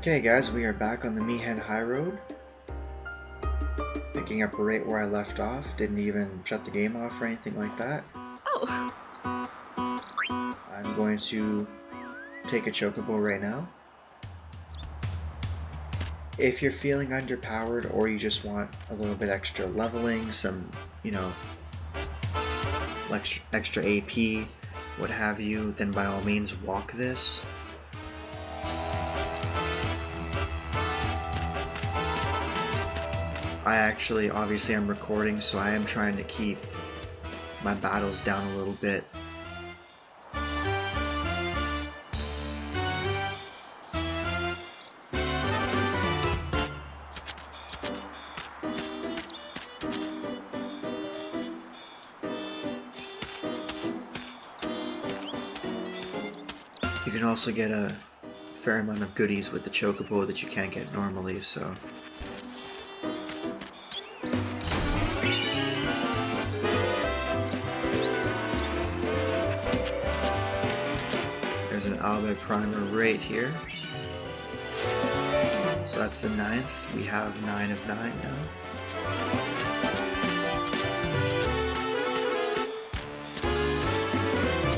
Okay guys, we are back on the Bhed Highroad. Picking up right where I left off. Didn't even shut the game off or anything like that. Oh! I'm going to take a chocobo right now. If you're feeling underpowered or you just want a little bit extra leveling, some, extra AP, what have you, then by all means walk this. Obviously I'm recording, so I am trying to keep my battles down a little bit. You can also get a fair amount of goodies with the chocobo that you can't get normally, so... There's an Bhed Primer right here. So that's the 9th. We have 9 of 9 now.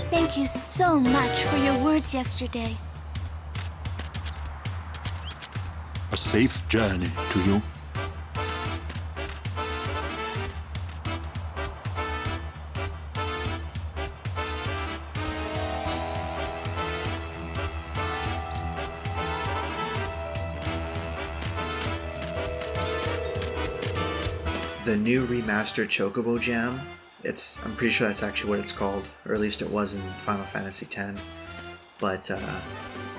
Thank you so much for your words yesterday. A safe journey to you. The new remastered Chocobo Jam, I'm pretty sure that's actually what it's called, or at least it was in Final Fantasy X, but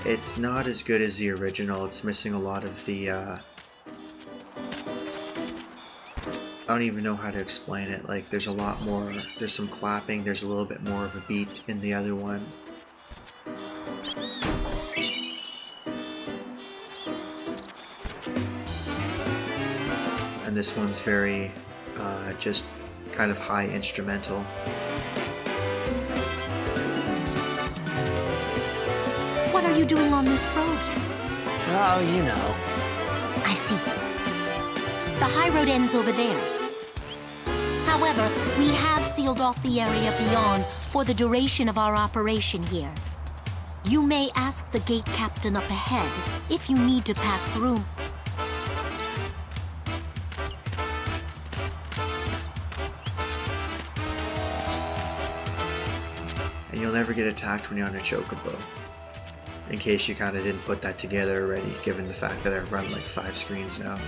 it's not as good as the original. It's missing a lot of the, I don't even know how to explain it. Like, there's a lot more, there's some clapping, there's a little bit more of a beat in the other one. And this one's very, just kind of high instrumental. What are you doing on this road? Oh, you know. I see. The high road ends over there. However, we have sealed off the area beyond for the duration of our operation here. You may ask the gate captain up ahead if you need to pass through. And you'll never get attacked when you're on a chocobo. In case you kind of didn't put that together already, given the fact that I've run like 5 screens now.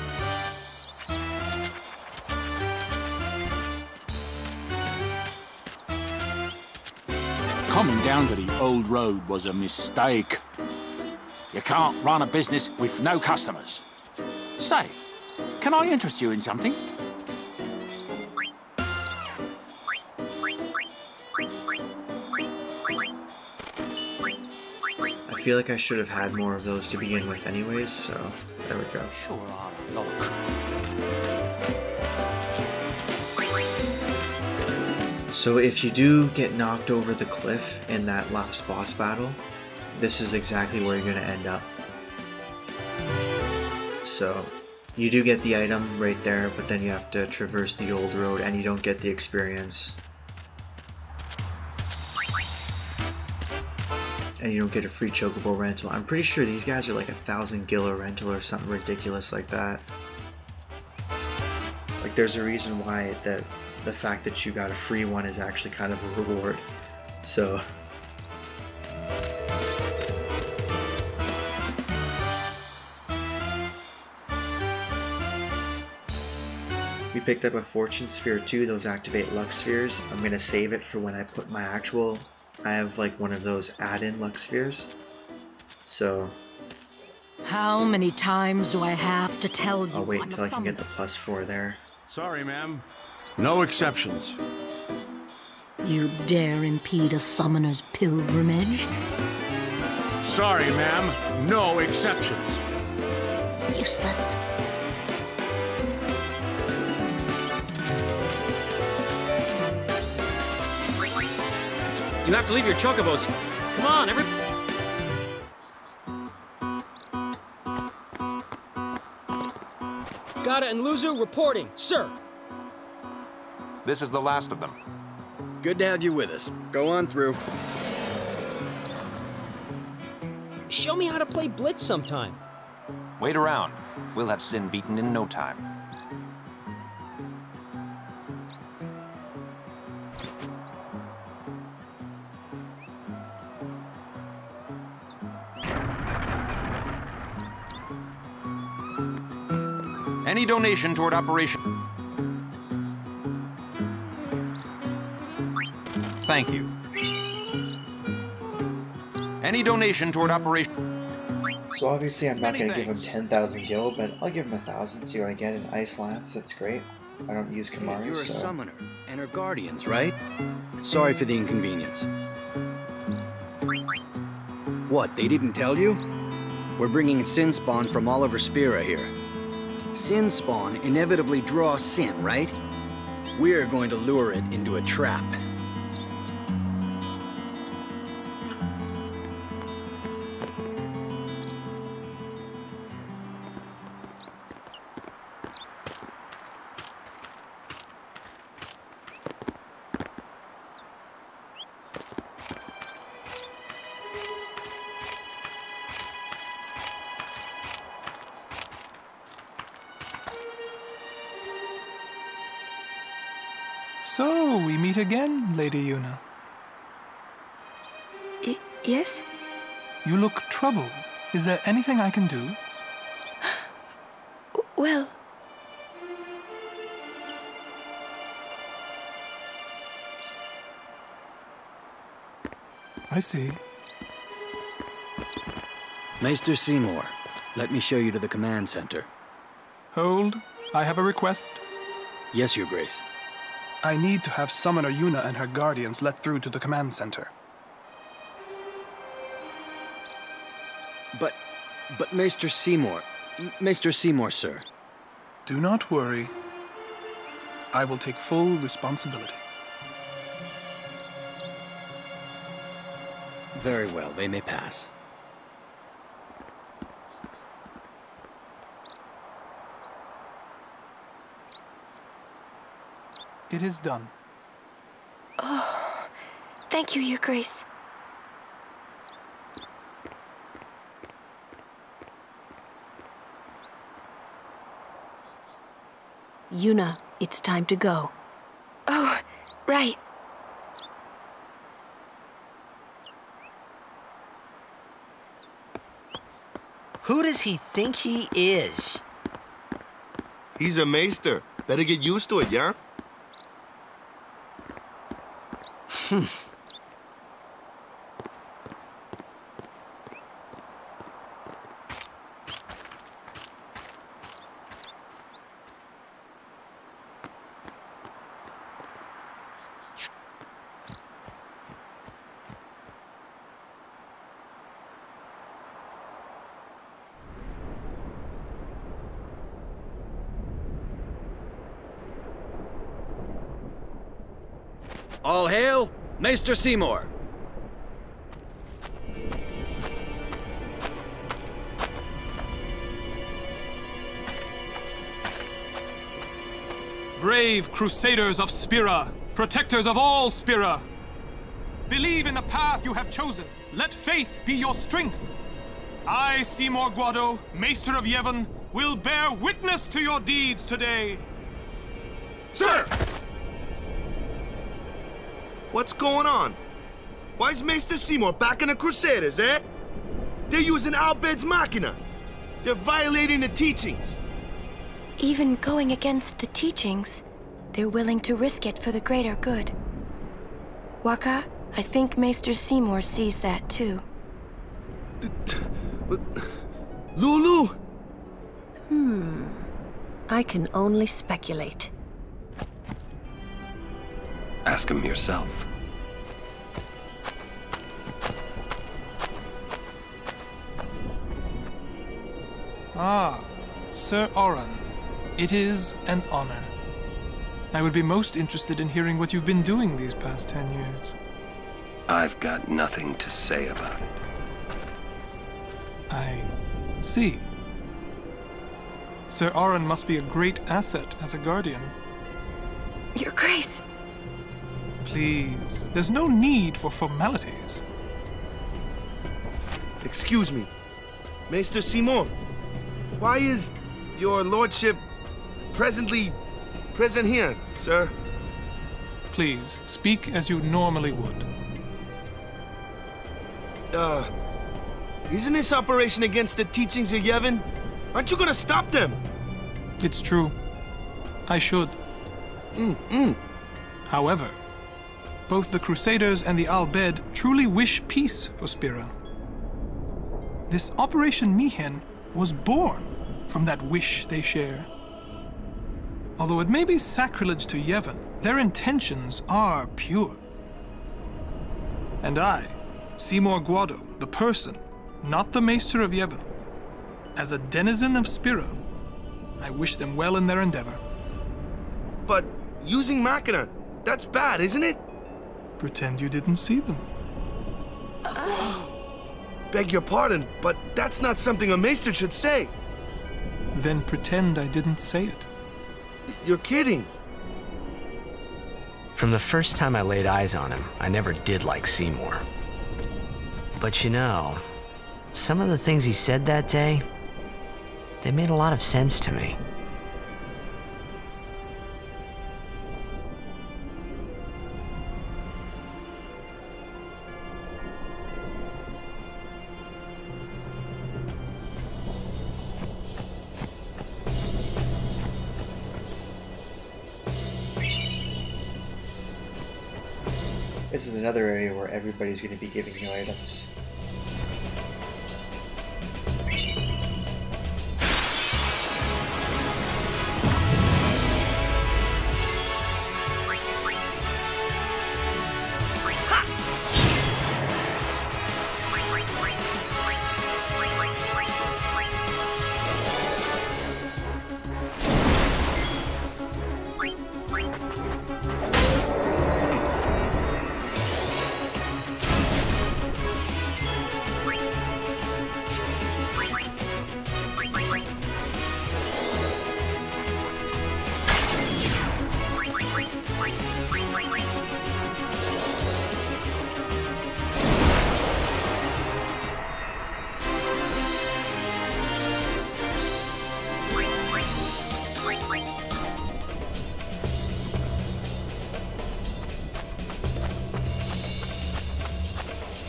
Coming down to the old road was a mistake. You can't run a business with no customers. Say, can I interest you in something? I feel like I should have had more of those to begin with anyways, so there we go. Sure are a lot. So if you do get knocked over the cliff in that last boss battle, this is exactly where you're going to end up. So you do get the item right there, but then you have to traverse the old road and you don't get the experience. And you don't get a free chocobo rental. I'm pretty sure these guys are like 1,000 gil rental or something ridiculous like that. Like, there's a reason why the fact that you got a free one is actually kind of a reward. So we picked up a fortune sphere too. Those activate luck spheres. I'm gonna save it for when I put my actual, I have like one of those add-in luck spheres. So How many times do I have to tell you? I'll wait until I can get the +4 there. Sorry, ma'am. No exceptions. You dare impede a summoner's pilgrimage? Sorry, ma'am. No exceptions. Useless. You have to leave your chocobos. Come on, Nagata and Luzu reporting, sir. This is the last of them. Good to have you with us. Go on through. Show me how to play Blitz sometime. Wait around. We'll have Sin beaten in no time. Any donation toward Operation... Thank you. Any donation toward Operation... So obviously I'm not Many going to give him thanks. 10,000 gil, but I'll give him 1,000, see what I get in Ice Lance. That's great. I don't use Hey, Kamari, you're a so... summoner, and her guardians, right? Sorry for the inconvenience. What, they didn't tell you? We're bringing Sin Spawn from Oliver Spira here. Sin Spawn inevitably draws Sin, right? We're going to lure it into a trap. So, we meet again, Lady Yuna. Yes? You look troubled. Is there anything I can do? Well... I see. Maester Seymour, let me show you to the command center. Hold. I have a request. Yes, Your Grace. I need to have Summoner Yuna and her guardians let through to the command center. But Maester Seymour... Maester Seymour, sir. Do not worry. I will take full responsibility. Very well, they may pass. It is done. Oh, thank you, Your Grace. Yuna, it's time to go. Oh, right. Who does he think he is? He's a maester. Better get used to it, yeah? All hail, Maester Seymour! Brave Crusaders of Spira, protectors of all Spira. Believe in the path you have chosen. Let faith be your strength. I, Seymour Guado, Maester of Yevon, will bear witness to your deeds today. Sir! What's going on? Why is Maester Seymour backing the Crusaders, eh? They're using Al-Bhed's Machina. They're violating the teachings. Even going against the teachings, they're willing to risk it for the greater good. Waka, I think Maester Seymour sees that too. Lulu! I can only speculate. Ask him yourself. Ah, Sir Oran. It is an honor. I would be most interested in hearing what you've been doing these past 10 years. I've got nothing to say about it. I see. Sir Aron must be a great asset as a guardian. Your Grace. Please, there's no need for formalities. Excuse me. Maester Seymour, why is your lordship present here, sir? Please, speak as you normally would. Isn't this operation against the teachings of Yevon? Aren't you gonna stop them? It's true. I should. However, both the Crusaders and the Al Bhed truly wish peace for Spira. This Operation Mihen was born from that wish they share. Although it may be sacrilege to Yevon, their intentions are pure. And I, Seymour Guado, the person, not the Maester of Yevon, as a denizen of Spira, I wish them well in their endeavor. But using Machina, that's bad, isn't it? Pretend you didn't see them. Beg your pardon, but that's not something a Maester should say. Then pretend I didn't say it. You're kidding. From the first time I laid eyes on him, I never did like Seymour. But you know, some of the things he said that day, they made a lot of sense to me. This is another area where everybody's going to be giving you items.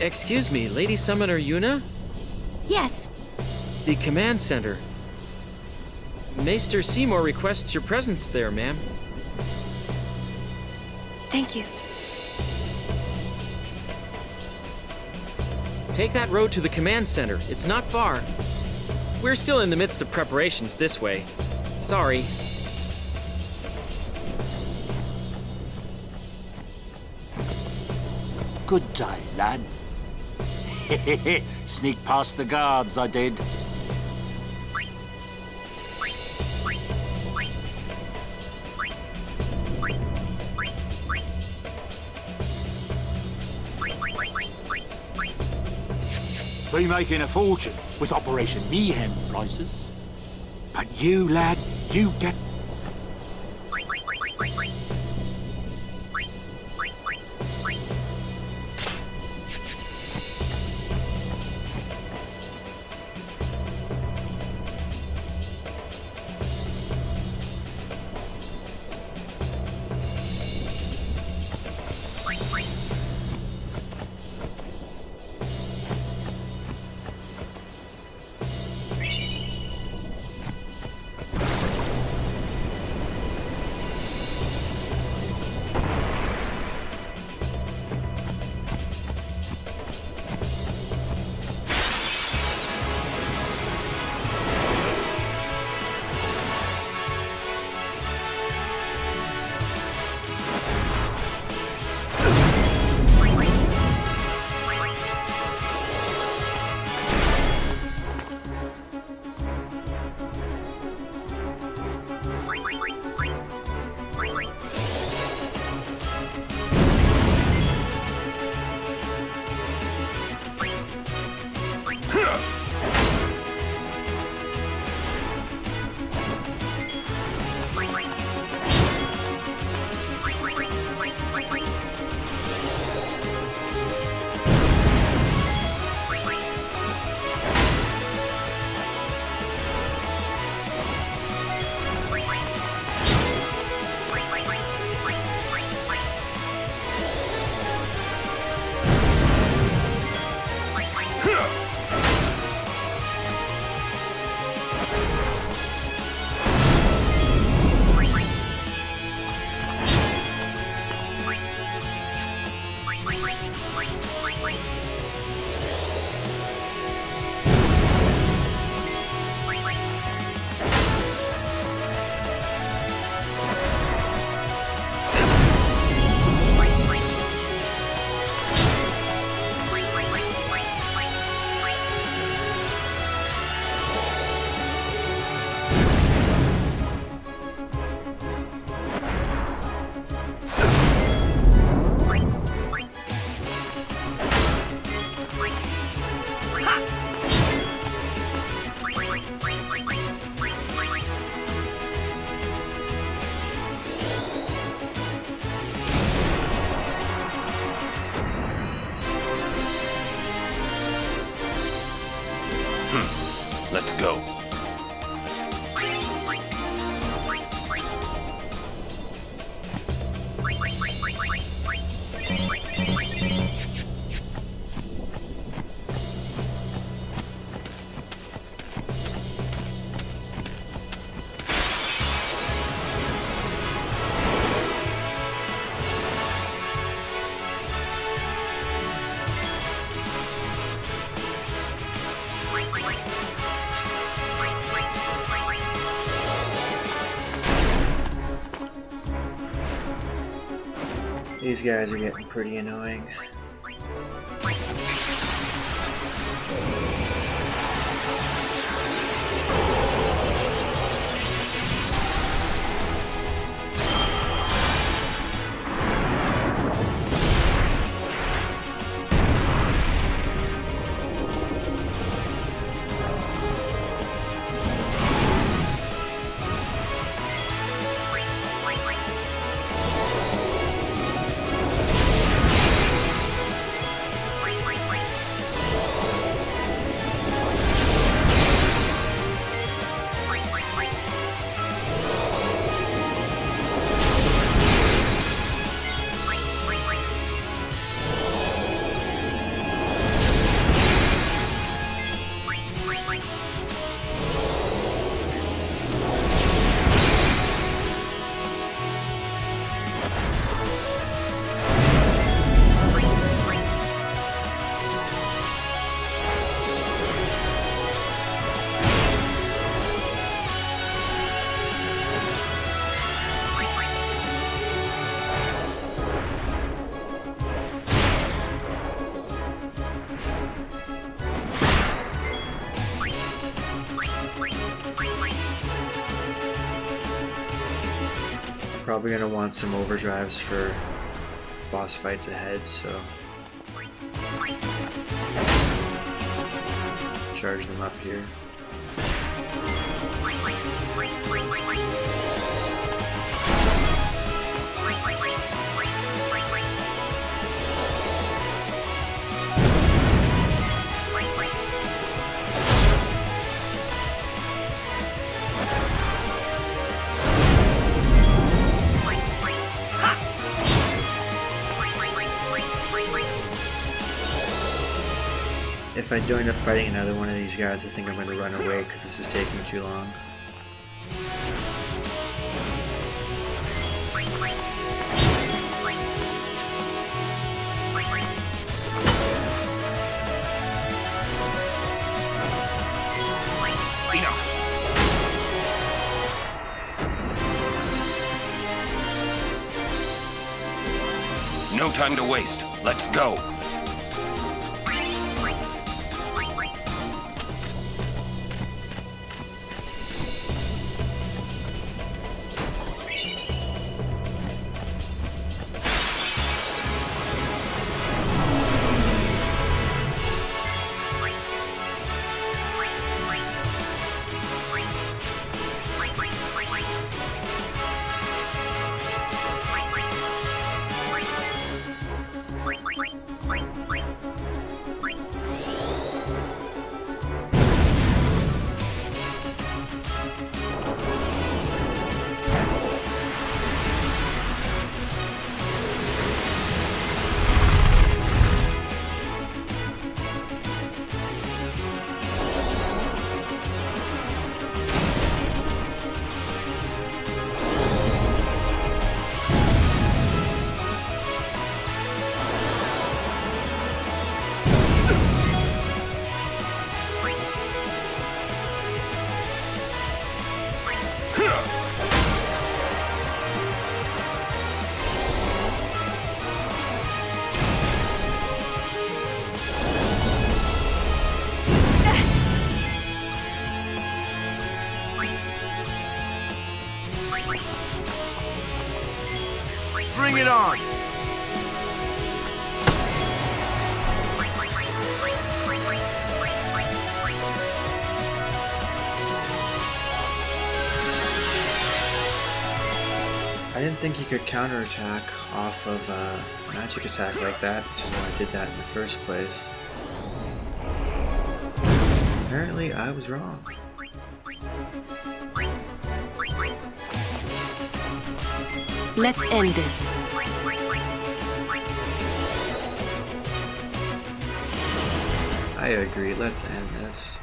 Excuse me, Lady Summoner Yuna? Yes. The command center. Maester Seymour requests your presence there, ma'am. Thank you. Take that road to the command center. It's not far. We're still in the midst of preparations this way. Sorry. Good day, lad. Sneak past the guards, I did. Be making a fortune with Operation Mayhem prices. But you, lad, you get... Let's go. These guys are getting pretty annoying. Probably gonna want some overdrives for boss fights ahead, so charge them up here. If I don't end up fighting another one of these guys, I think I'm going to run away because this is taking too long. Enough. No time to waste. Let's go. Bring it on! I didn't think you could counterattack off of magic attack like that, which is why I did that in the first place. Apparently, I was wrong. Let's end this. I agree, let's end this.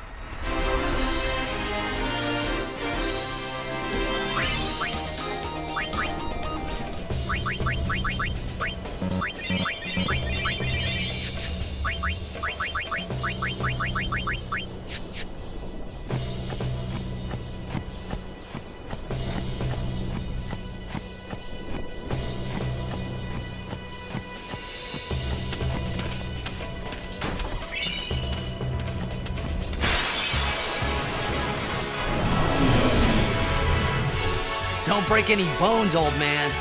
Don't break any bones, old man.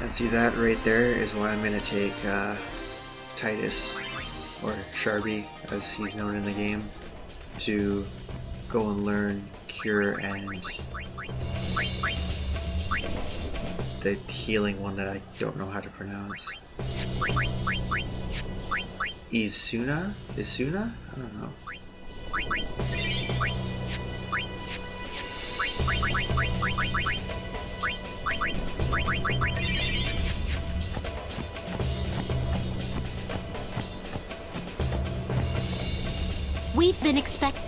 And see, that right there is why I'm going to take Titus, or Sharby as he's known in the game, to go and learn Cure and the healing one that I don't know how to pronounce. Isuna? Isuna? I don't know. We've been expecting.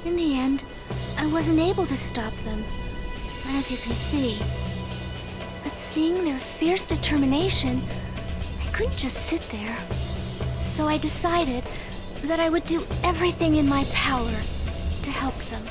In the end, I wasn't able to stop them, as you can see. But seeing their fierce determination, I couldn't just sit there. So I decided that I would do everything in my power to help them.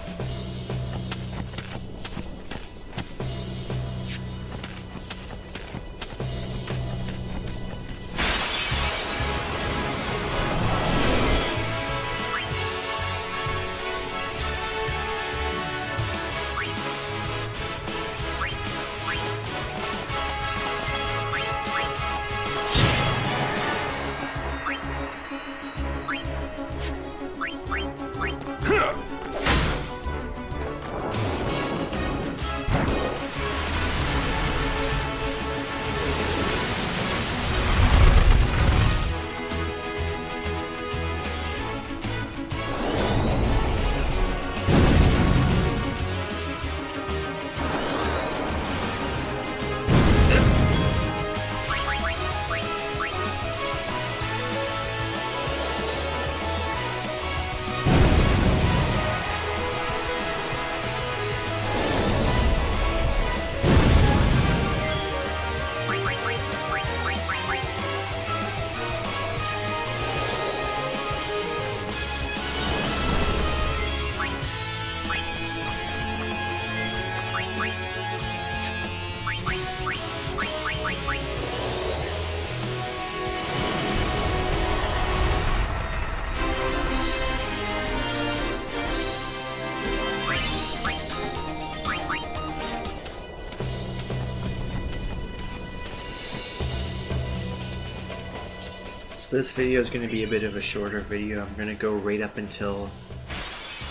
So this video is going to be a bit of a shorter video. I'm going to go right up until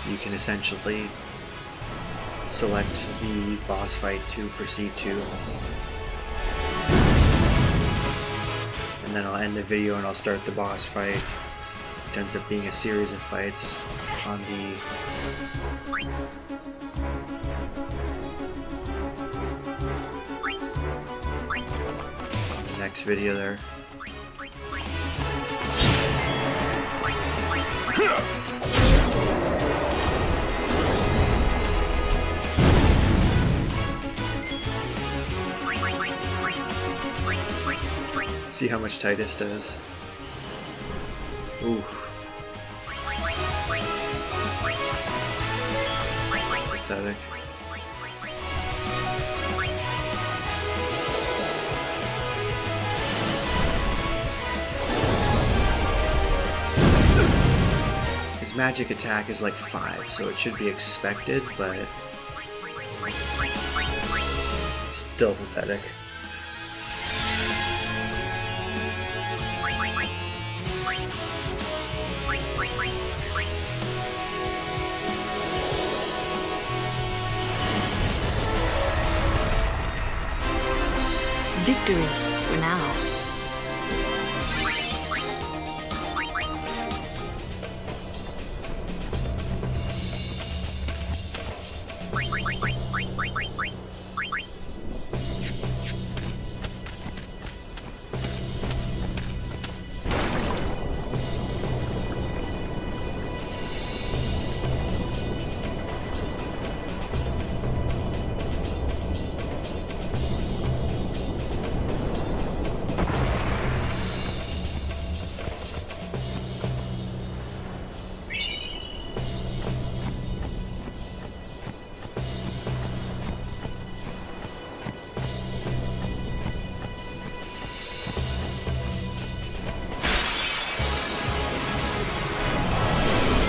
you can essentially select the boss fight to proceed to. And then I'll end the video and I'll start the boss fight. It ends up being a series of fights on the next video there. See how much Titus does. Oof. Pathetic. His magic attack is like 5, so it should be expected, but still pathetic. Victory, for now.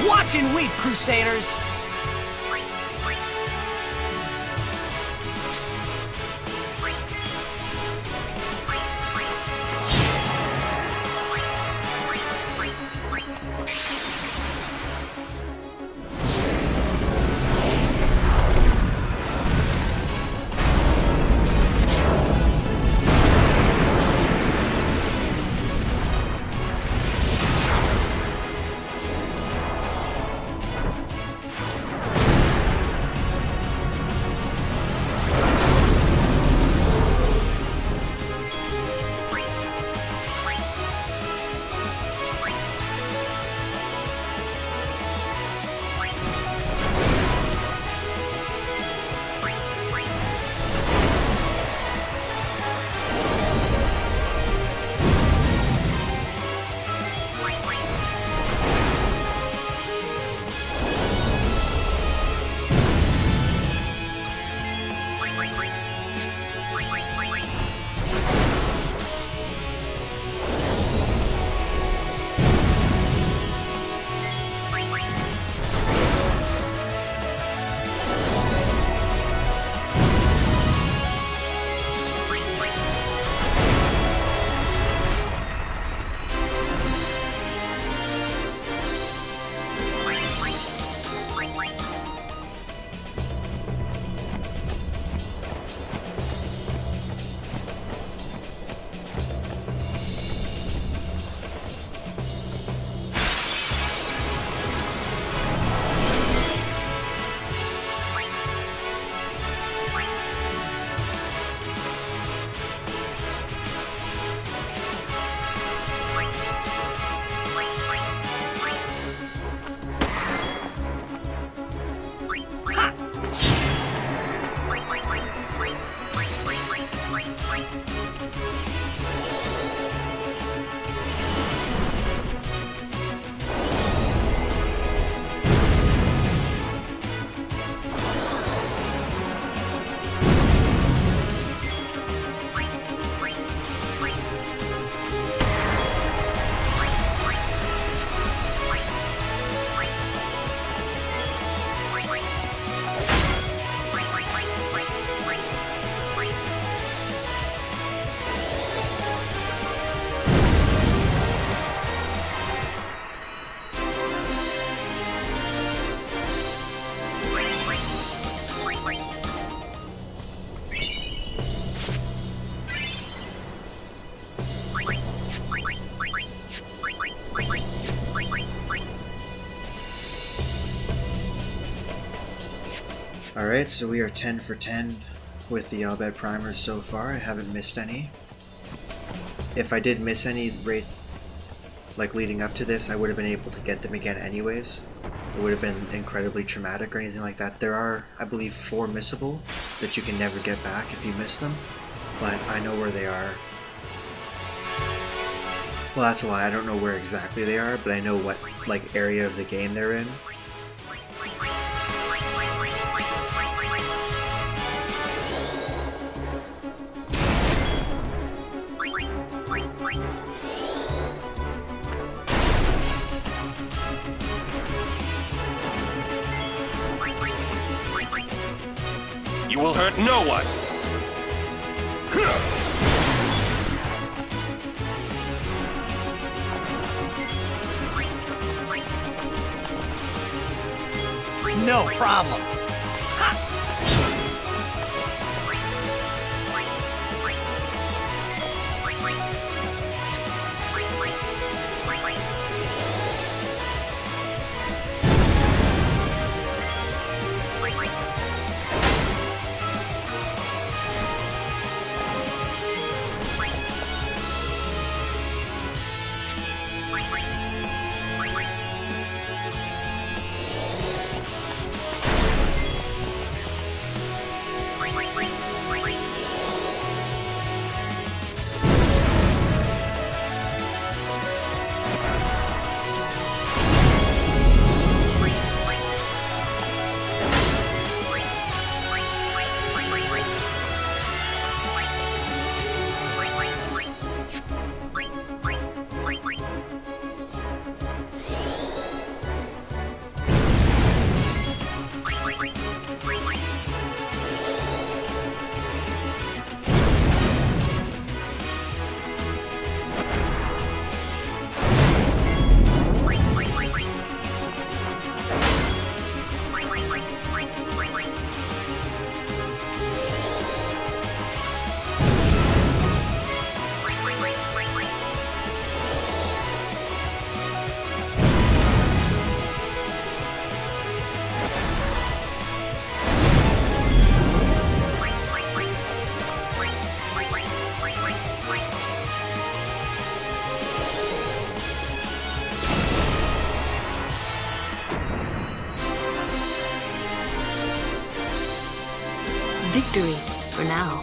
Watch and weep, Crusaders! Alright, so we are 10 for 10 with the Bhed primers so far. I haven't missed any. If I did miss any like leading up to this, I would have been able to get them again anyways. It would have been incredibly traumatic or anything like that. There are, I believe, 4 missable that you can never get back if you miss them, but I know where they are. Well, that's a lie. I don't know where exactly they are, but I know what like area of the game they're in. You will hurt no one! No problem. Victory, for now.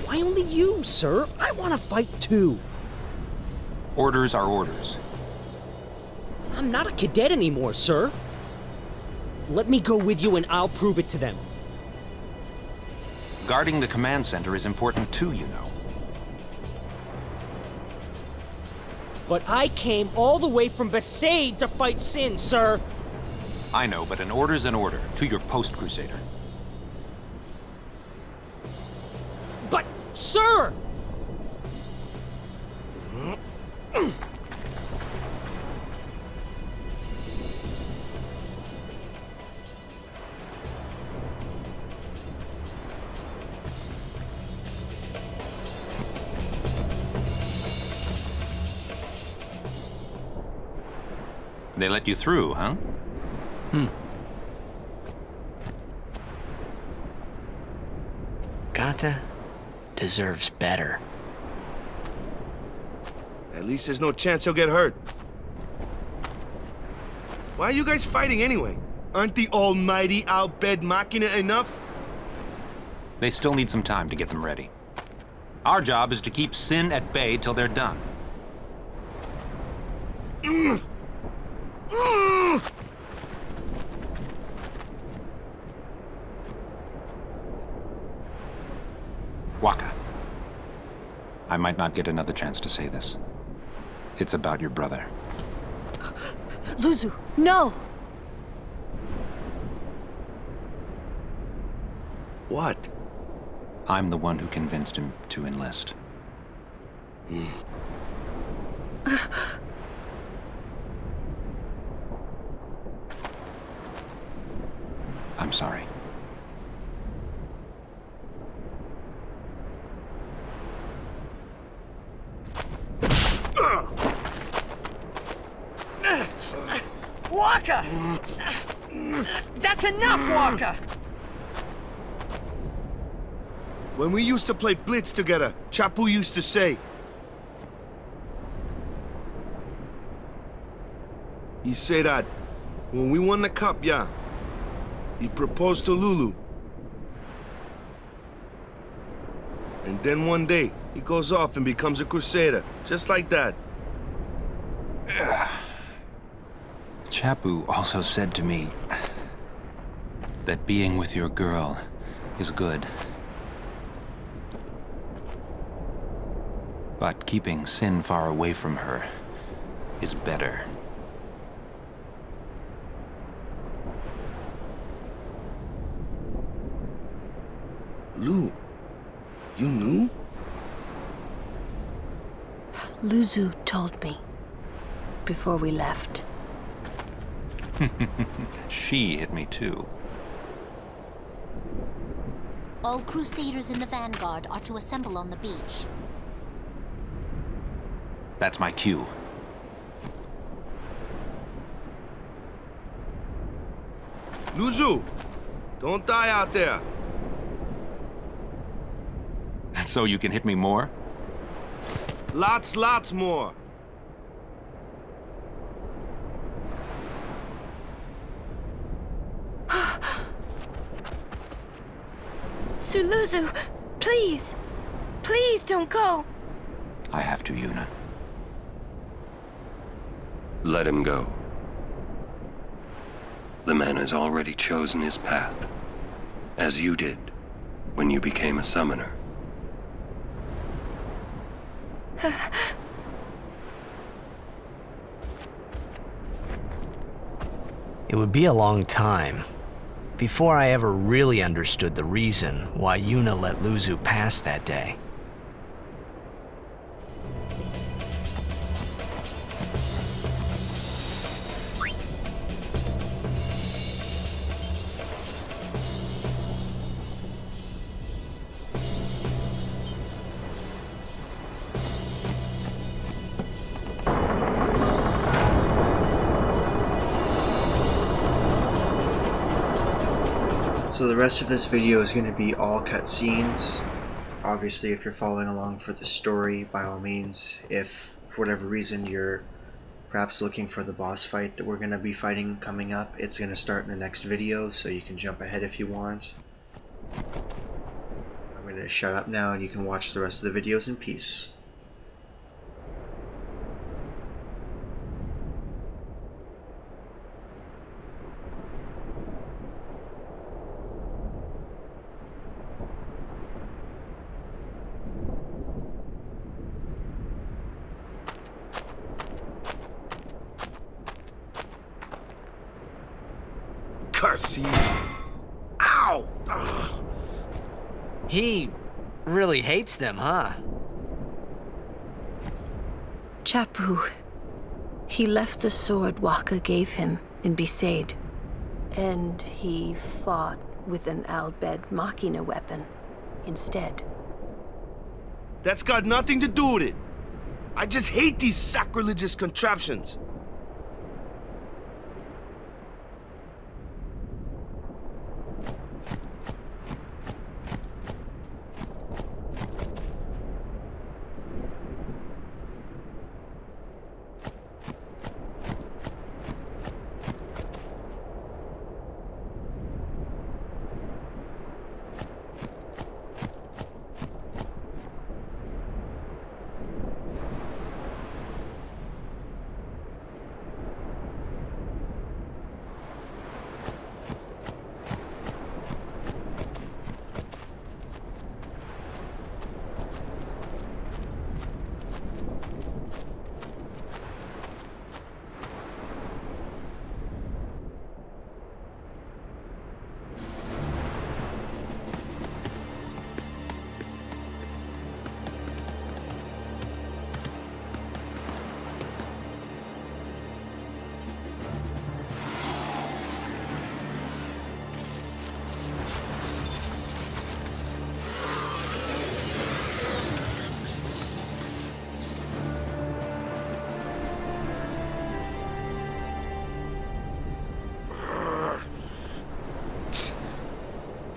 Why only you, sir? I want to fight too. Orders are orders. I'm not a cadet anymore, sir. Let me go with you and I'll prove it to them. Guarding the command center is important too, you know. But I came all the way from Besaid to fight Sin, sir. I know, but an order's an order. To your post, Crusader. But, sir! They let you through, huh? Gata deserves better. At least there's no chance he'll get hurt. Why are you guys fighting anyway? Aren't the almighty Bhed Machina enough? They still need some time to get them ready. Our job is to keep Sin at bay till they're done. Waka. I might not get another chance to say this. It's about your brother. Luzu, no! What? I'm the one who convinced him to enlist. I'm sorry. Walker! That's enough, Walker! When we used to play Blitz together, Chapu used to say... He say that when we won the cup, yeah, he proposed to Lulu. And then one day, he goes off and becomes a crusader, just like that. Chapu also said to me that being with your girl is good. But keeping Sin far away from her is better. Lou, you knew? Luzu told me before we left. She hit me too. All Crusaders in the Vanguard are to assemble on the beach. That's my cue. Luzu, don't die out there. So you can hit me more? Lots more. Suluzu, please! Please don't go! I have to, Yuna. Let him go. The man has already chosen his path, as you did when you became a summoner. It would be a long time before I ever really understood the reason why Yuna let Luzu pass that day. So the rest of this video is going to be all cutscenes. Obviously, if you're following along for the story, by all means. If for whatever reason you're perhaps looking for the boss fight that we're going to be fighting coming up, it's going to start in the next video, so you can jump ahead if you want. I'm going to shut up now and you can watch the rest of the videos in peace. Curses! Ow! Ugh. He really hates them, huh? Chapu. He left the sword Waka gave him in Besaid. And he fought with an Bhed Machina weapon instead. That's got nothing to do with it. I just hate these sacrilegious contraptions.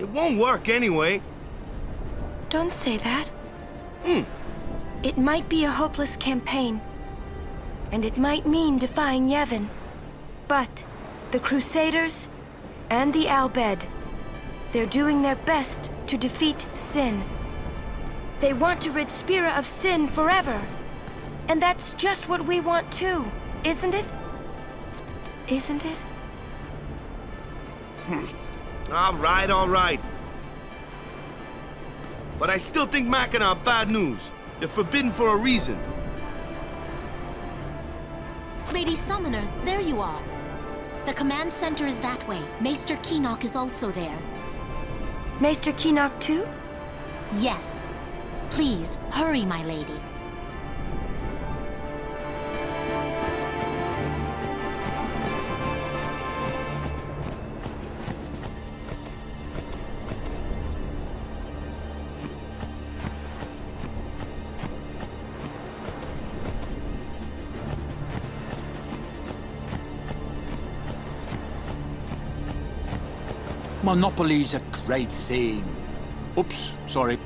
It won't work anyway. Don't say that. It might be a hopeless campaign, and it might mean defying Yevon. But the Crusaders and the Al Bhed, they're doing their best to defeat sin. They want to rid Spira of sin forever. And that's just what we want too, isn't it? Isn't it? All right. But I still think Machina are bad news. They're forbidden for a reason. Lady Summoner, there you are. The command center is that way. Maester Keenock is also there. Maester Keenock too? Yes. Please, hurry, my lady. Monopoly's a great thing. Oops, sorry.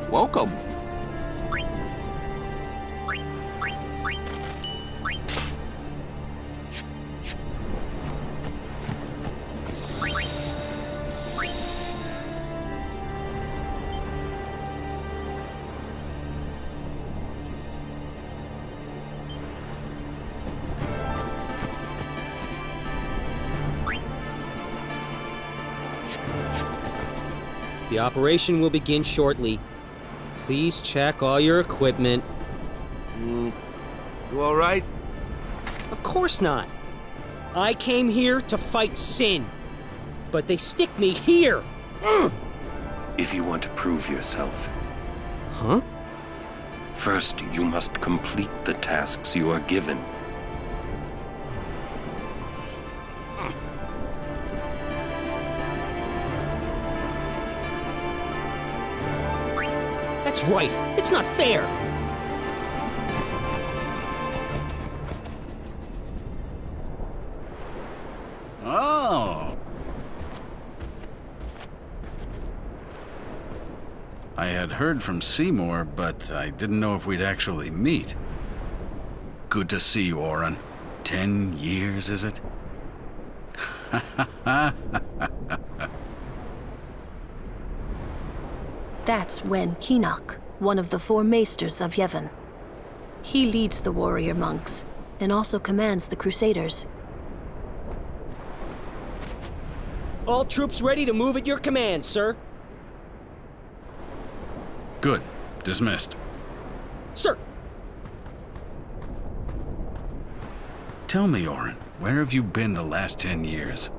Welcome. The operation will begin shortly. Please check all your equipment. You all right? Of course not. I came here to fight sin. But they stick me here. If you want to prove yourself. Huh? First, you must complete the tasks you are given. That's right. It's not fair. Oh. I had heard from Seymour, but I didn't know if we'd actually meet. Good to see you, Oren. 10 years, is it? That's Wen Keenock, one of the 4 maesters of Yevon. He leads the warrior monks, and also commands the Crusaders. All troops ready to move at your command, sir. Good. Dismissed. Sir! Tell me, Oren, where have you been the last 10 years?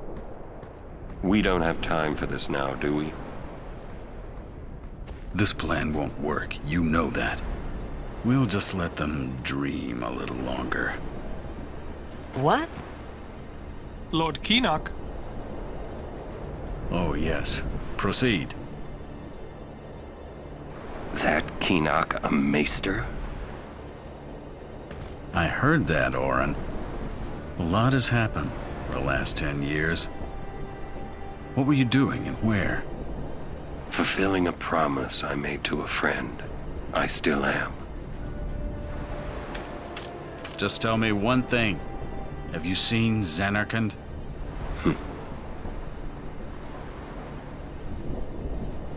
We don't have time for this now, do we? This plan won't work, you know that. We'll just let them dream a little longer. What? Lord Keenock. Oh, yes. Proceed. Keenock a maester? I heard that, Orin. A lot has happened the last 10 years. What were you doing and where? Fulfilling a promise I made to a friend. I still am. Just tell me one thing. Have you seen Zanarkand?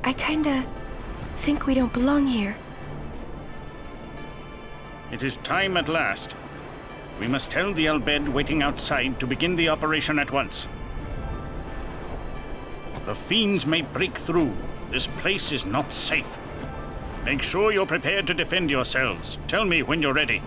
I kinda think we don't belong here. It is time at last. We must tell the Al Bhed waiting outside to begin the operation at once. The fiends may break through. This place is not safe. Make sure you're prepared to defend yourselves. Tell me when you're ready.